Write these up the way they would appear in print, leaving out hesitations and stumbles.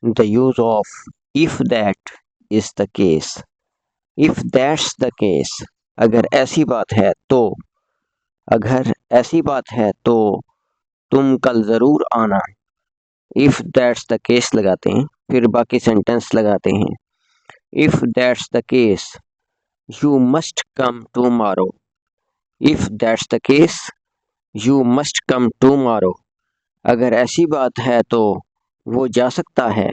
The use of if that is the case. If that's the case, अगर ऐसी बात है तो, अगर ऐसी बात है तो तुम कल ज़रूर आना। इफ़ दैट्स द केस लगाते हैं, फिर बाकी सेंटेंस लगाते हैं। If that's the case, you must come tomorrow. If that's the case, you must come tomorrow. अगर ऐसी बात है तो वो जा सकता है।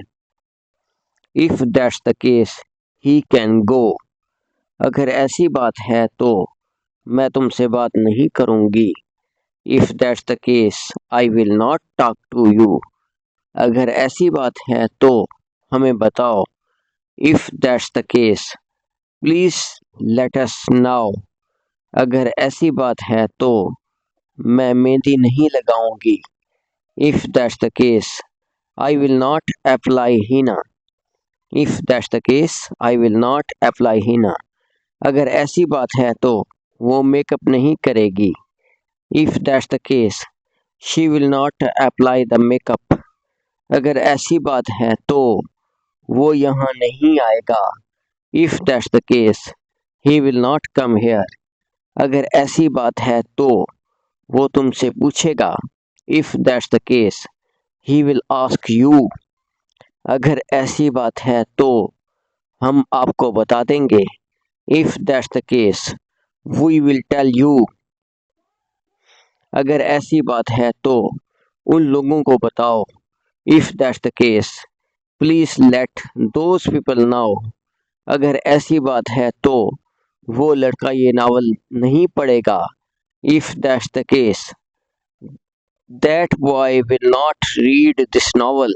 If that's the case, he can go. अगर ऐसी बात है तो मैं तुमसे बात नहीं करूँगी। If that's the case, I will not talk to you. अगर ऐसी बात है तो हमें बताओ। If that's the case, please let us now. अगर ऐसी बात है तो मैं मेहंदी नहीं लगाऊंगी। If that's the case, I will not apply henna. If that's the case, I will not apply henna. अगर ऐसी बात है तो वो मेकअप नहीं करेगी। If that's the case, she will not apply the makeup. अगर ऐसी बात है तो वो यहाँ नहीं आएगा। If that's the case, he will not come here. अगर ऐसी बात है तो वो तुमसे पूछेगा। If that's the case, he will ask you. अगर ऐसी बात है तो हम आपको बता देंगे। If that's the case, we will tell you. अगर ऐसी बात है तो उन लोगों को बताओ। If that's the case, please late those people now. अगर ऐसी बात है तो वो लड़का ये नावल नहीं पढ़ेगा। If that's the case, that boy will not read this novel.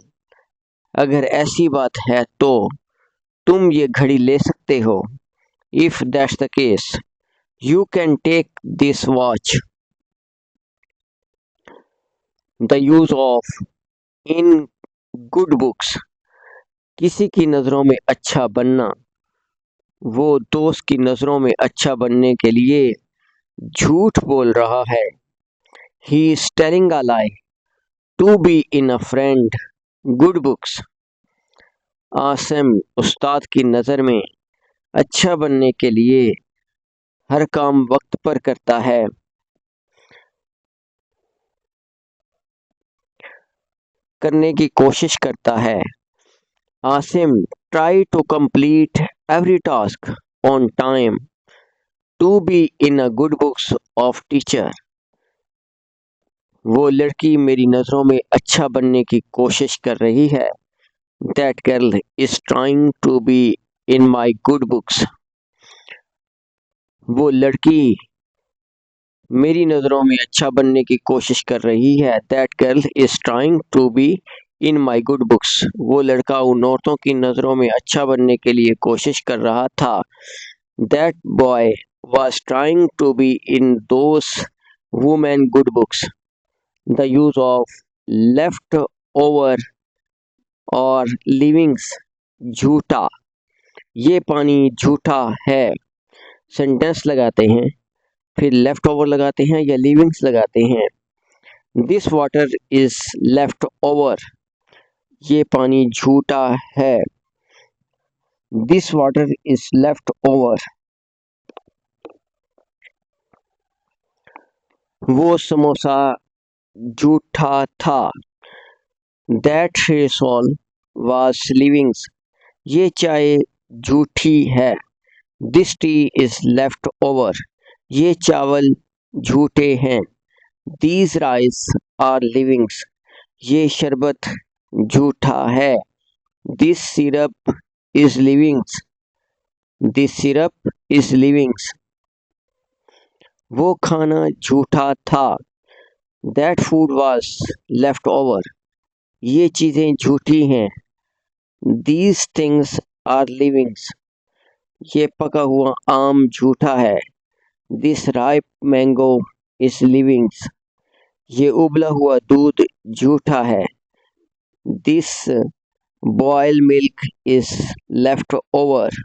अगर ऐसी बात है तो तुम ये घड़ी ले सकते हो। If that's the case, you can take this watch. The use of in good books. किसी की नज़रों में अच्छा बनना। वो दोस्त की नज़रों में अच्छा बनने के लिए झूठ बोल रहा है। He is telling a lie to be in a friend good books. Asim उस्ताद की नज़र में अच्छा बनने के लिए हर काम वक्त पर करता है। करने की कोशिश करता है। Asim try to complete every task on time to be in a good books of teacher. वो लड़की मेरी नज़रों में अच्छा बनने की कोशिश कर रही है। That girl is trying to be in my good books. वो लड़की मेरी नज़रों में अच्छा बनने की कोशिश कर रही है। That girl is trying to be in my good books. वो लड़का उन औरतों की नज़रों में अच्छा बनने के लिए कोशिश कर रहा था। That boy was trying to be in those women good books. The use of left over और लिविंग्स। झूठा। ये पानी झूठा है। सेंटेंस लगाते हैं, फिर लेफ्ट ओवर लगाते हैं या लिविंग्स लगाते हैं। This water is left over. ये पानी झूठा है। This water is left over. वो समोसा झूठा था। That rissole was leavings. ये चाय झूठी है। This tea is left over. ये चावल झूठे हैं। These rice are leavings. ये शरबत झूठा है। This syrup is leavings. This syrup is leavings. वो खाना झूठा था। That food was left over. ये चीज़ें झूठी हैं। These things are leavings. ये पका हुआ आम झूठा है। This ripe mango is leavings. ये उबला हुआ दूध झूठा है। This boil milk is left over.